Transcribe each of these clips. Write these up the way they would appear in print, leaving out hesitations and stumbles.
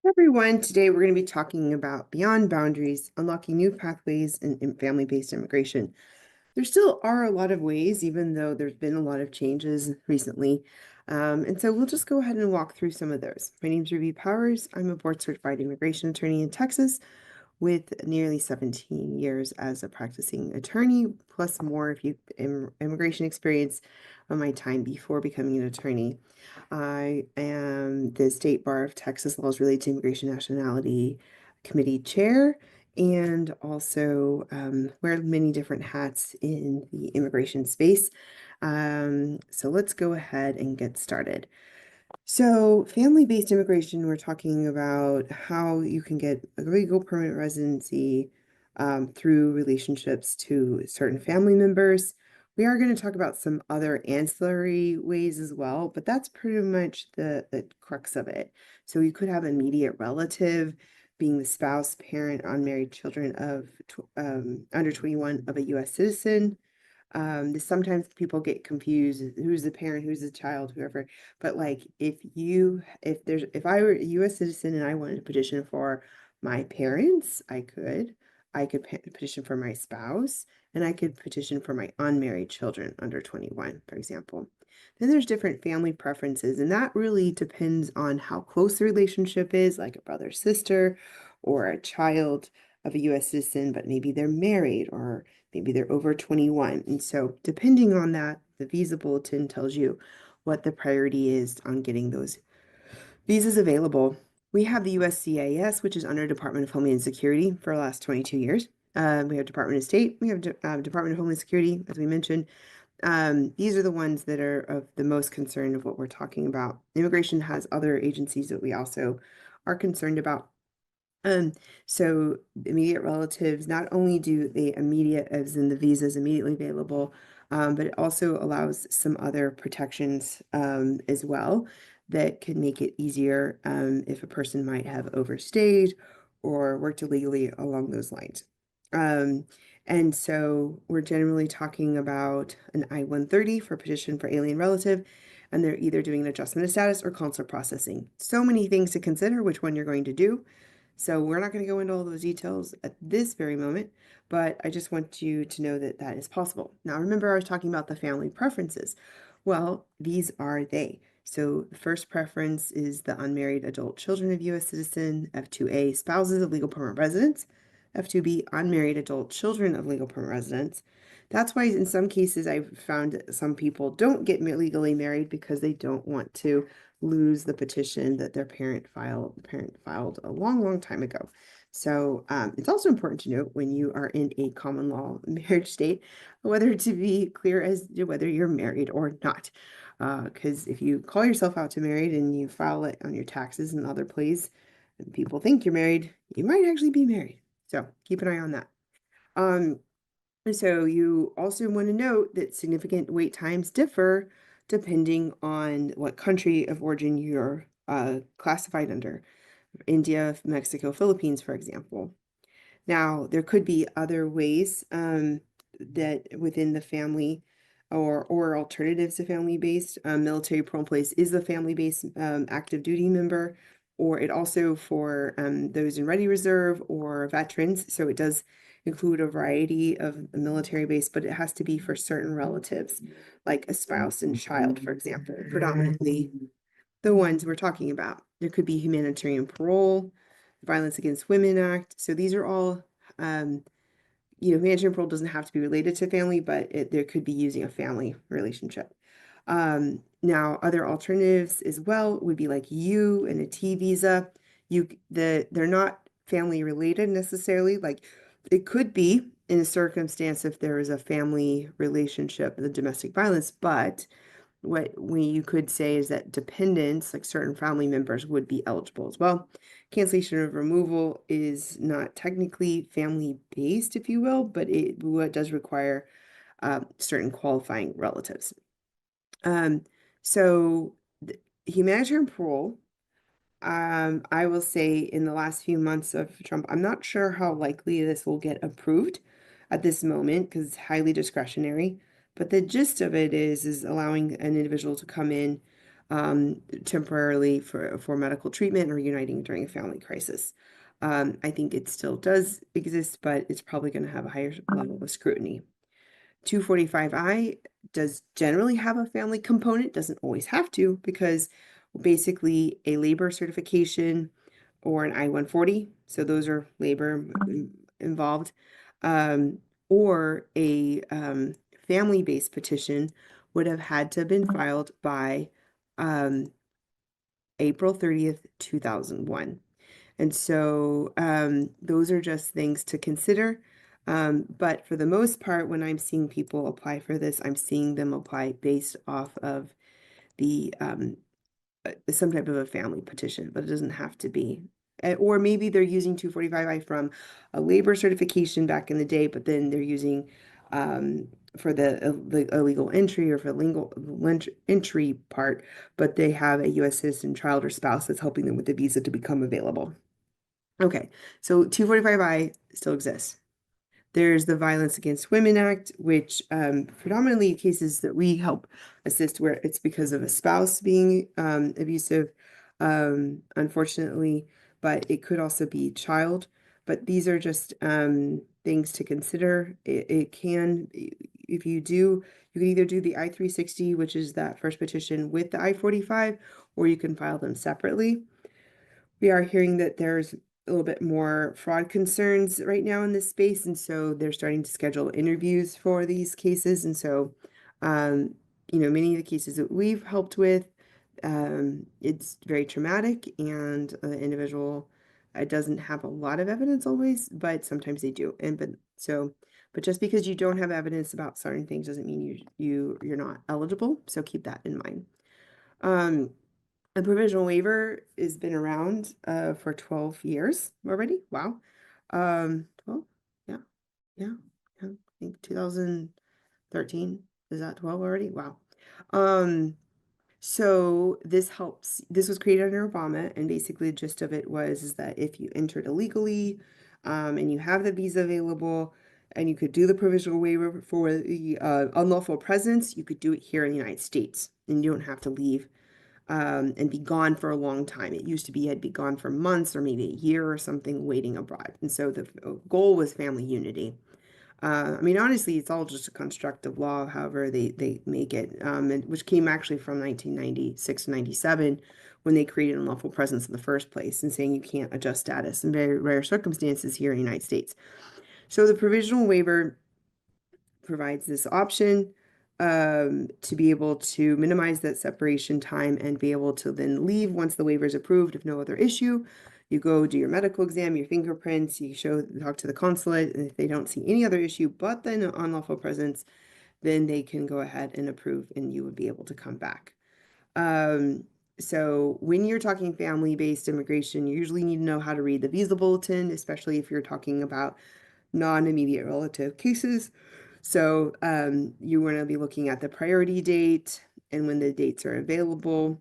Everyone, today we're going to be talking about beyond boundaries, unlocking new pathways in family-based immigration. There still are a lot of ways, even though there's been a lot of changes recently. And so we'll just go ahead and walk through some of those. My name is Ruby Powers. I'm a board-certified immigration attorney in Texas with nearly 17 years as a practicing attorney, plus more if you immigration experience on my time before becoming an attorney. I am the State Bar of Texas Laws Related to Immigration Nationality Committee Chair and also wear many different hats in the immigration space. So let's go ahead and get started. So family-based immigration, we're talking about how you can get a legal permanent residency through relationships to certain family members. We are going to talk about some other ancillary ways as well, but that's pretty much the crux of it. So you could have immediate relative being the spouse, parent, unmarried children of under 21 of a U.S. citizen. Sometimes people get confused, who's the parent, who's the child, whoever. But like if I were a US citizen and I wanted to petition for my parents, I could petition for my spouse, and I could petition for my unmarried children under 21, for example. Then there's different family preferences, and that really depends on how close the relationship is, like a brother, sister, or a child of a US citizen, but maybe they're married or maybe they're over 21. And so depending on that, the visa bulletin tells you what the priority is on getting those visas available. We have the USCIS, which is under Department of Homeland Security for the last 22 years. We have Department of State, we have Department of Homeland Security, as we mentioned. These are the ones that are of the most concern of what we're talking about. Immigration has other agencies that we also are concerned about. So immediate relatives, not only do they immediate, as in the visas immediately available, but it also allows some other protections as well that could make it easier if a person might have overstayed or worked illegally along those lines. And so we're generally talking about an I-130 for petition for alien relative, and they're either doing an adjustment of status or consular processing. So many things to consider which one you're going to do. So we're not going to go into all those details at this very moment, but I just want you to know that that is possible. Now, remember I was talking about the family preferences. Well, these are they. So the first preference is the unmarried adult children of U.S. citizen, F2A, spouses of legal permanent residents, F2B, unmarried adult children of legal permanent residents. That's why in some cases I've found some people don't get legally married because they don't want to lose the petition that their parent filed a long, long time ago. So it's also important to note when you are in a common law marriage state, whether to be clear as to whether you're married or not. Because if you call yourself out to married and you file it on your taxes and other place, and people think you're married, you might actually be married. So keep an eye on that. So you also want to note that significant wait times differ depending on what country of origin you're classified under. India, Mexico, Philippines, for example. Now, there could be other ways that within the family or alternatives to family-based. Military parole in place is a family-based active duty member, or it also for those in ready reserve or veterans. So it does include a variety of military base, but it has to be for certain relatives, like a spouse and child, for example, predominantly the ones we're talking about. There could be humanitarian parole, Violence Against Women Act. So these are all, humanitarian parole doesn't have to be related to family, but there could be using a family relationship. Now, other alternatives as well would be like U and a T visa. They're not family related necessarily. Like it could be in a circumstance if there is a family relationship, the domestic violence, but what you could say is that dependents, like certain family members, would be eligible as well. Cancellation of removal is not technically family-based, if you will, but it does require certain qualifying relatives. So humanitarian parole, I will say in the last few months of Trump, I'm not sure how likely this will get approved at this moment because it's highly discretionary. But the gist of it is allowing an individual to come in temporarily for medical treatment or uniting during a family crisis. I think it still does exist, but it's probably going to have a higher level of scrutiny. 245I does generally have a family component, doesn't always have to, because basically a labor certification or an I-140, so those are labor involved, um, or a family-based petition would have had to have been filed by April 30th, 2001. And so those are just things to consider. But for the most part, when I'm seeing people apply for this, I'm seeing them apply based off of the some type of a family petition, but it doesn't have to be. Or maybe they're using 245I from a labor certification back in the day, but then they're using for the illegal entry or for legal entry part, but they have a U.S. citizen child or spouse that's helping them with the visa to become available. Okay, so 245I still exists. There's the Violence Against Women Act, which predominantly cases that we help assist where it's because of a spouse being abusive, unfortunately, but it could also be child. But these are just things to consider. It can, if you do, you can either do the I-360, which is that first petition with the I-45, or you can file them separately. We are hearing that there's a little bit more fraud concerns right now in this space, and so they're starting to schedule interviews for these cases. And so, many of the cases that we've helped with, it's very traumatic, and the individual doesn't have a lot of evidence always, but sometimes they do. But just because you don't have evidence about certain things doesn't mean you're not eligible. So keep that in mind. A provisional waiver has been around for 12 years already. Wow. 12? Yeah. Yeah. Yeah. I think 2013. Is that 12 already? Wow. So this helps. This was created under Obama, and basically the gist of it is that if you entered illegally, and you have the visa available, and you could do the provisional waiver for the unlawful presence, you could do it here in the United States, and you don't have to leave and be gone for a long time. It used to be I'd be gone for months or maybe a year or something waiting abroad. And so the goal was family unity. I mean, honestly, it's all just a construct of law, however they make it, which came actually from 1996 to 97 when they created unlawful presence in the first place and saying you can't adjust status in very rare circumstances here in the United States. So the provisional waiver provides this option to be able to minimize that separation time and be able to then leave once the waiver is approved if no other issue. You go do your medical exam, your fingerprints, you talk to the consulate, and if they don't see any other issue but then unlawful presence, then they can go ahead and approve and you would be able to come back. So when you're talking family-based immigration, you usually need to know how to read the visa bulletin, especially if you're talking about non-immediate relative cases. So you want to be looking at the priority date and when the dates are available.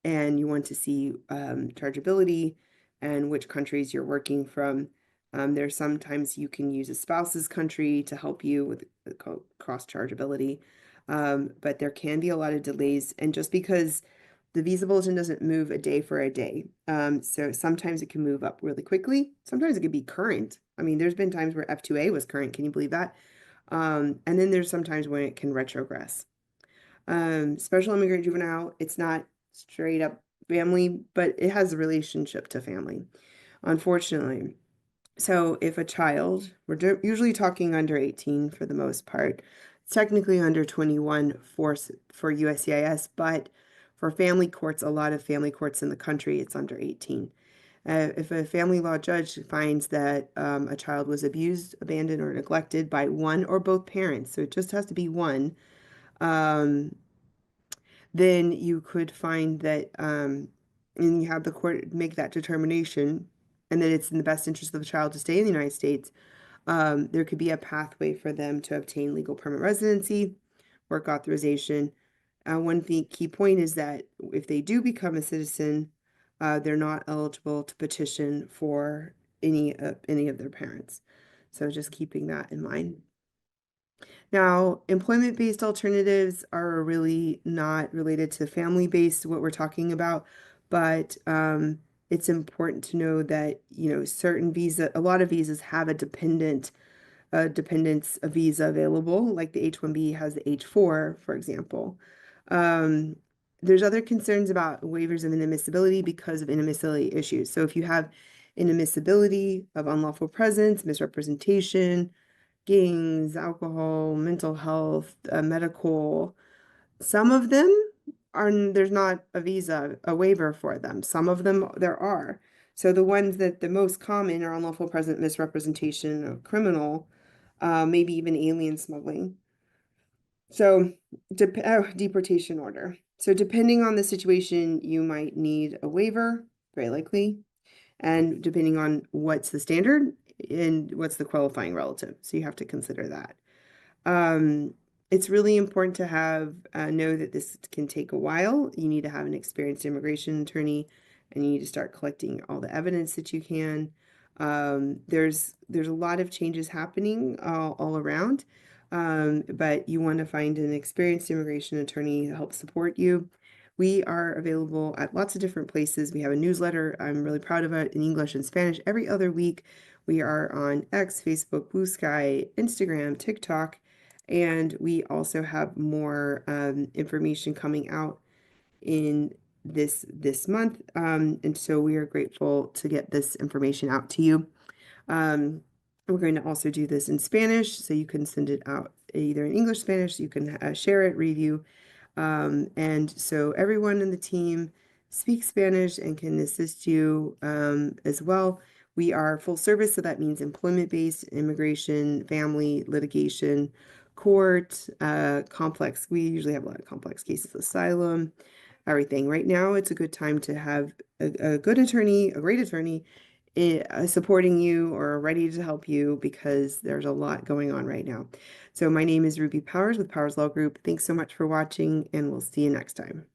And you want to see chargeability and which countries you're working from. There's sometimes you can use a spouse's country to help you with cross chargeability. But there can be a lot of delays. And just because the visa bulletin doesn't move a day for a day. So sometimes it can move up really quickly. Sometimes it could be current. I mean, there's been times where F2A was current. Can you believe that? And then there's sometimes when it can retrogress. Special immigrant juvenile, it's not straight up family, but it has a relationship to family, unfortunately. So if a child, we're usually talking under 18 for the most part, technically under 21 for USCIS, but for family courts, a lot of family courts in the country, it's under 18. If a family law judge finds that a child was abused, abandoned, or neglected by one or both parents, so it just has to be one, then you could find that, and you have the court make that determination, and that it's in the best interest of the child to stay in the United States. There could be a pathway for them to obtain legal permanent residency, work authorization. One key point is that if they do become a citizen, they're not eligible to petition for any of their parents. So just keeping that in mind. Now, employment-based alternatives are really not related to family-based, what we're talking about, but it's important to know that, a lot of visas have dependence a visa available, like the H-1B has the H-4, for example. Um, there's other concerns about waivers of inadmissibility because of inadmissibility issues. So if you have inadmissibility of unlawful presence, misrepresentation, gangs, alcohol, mental health, medical, some of them there's not a waiver for them. Some of them there are. So the ones that the most common are unlawful present misrepresentation of criminal, maybe even alien smuggling. So deportation order. So depending on the situation, you might need a waiver, very likely, and depending on what's the standard and what's the qualifying relative. So you have to consider that. Um, it's really important to know that this can take a while. You need to have an experienced immigration attorney, and you need to start collecting all the evidence that you can. There's a lot of changes happening all around, but you want to find an experienced immigration attorney to help support you. We are available at lots of different places. We have a newsletter. I'm really proud of it, in English and Spanish every other week. We are on X, Facebook, Blue Sky, Instagram, TikTok, and we also have more information coming out in this month. And so we are grateful to get this information out to you. We're going to also do this in Spanish, so you can send it out either in English, Spanish, you can share it, review. And so everyone in the team speaks Spanish and can assist you as well. We are full service, so that means employment-based, immigration, family, litigation, court, complex. We usually have a lot of complex cases, asylum, everything. Right now, it's a good time to have a good attorney, a great attorney, supporting you or ready to help you because there's a lot going on right now. So my name is Ruby Powers with Powers Law Group. Thanks so much for watching, and we'll see you next time.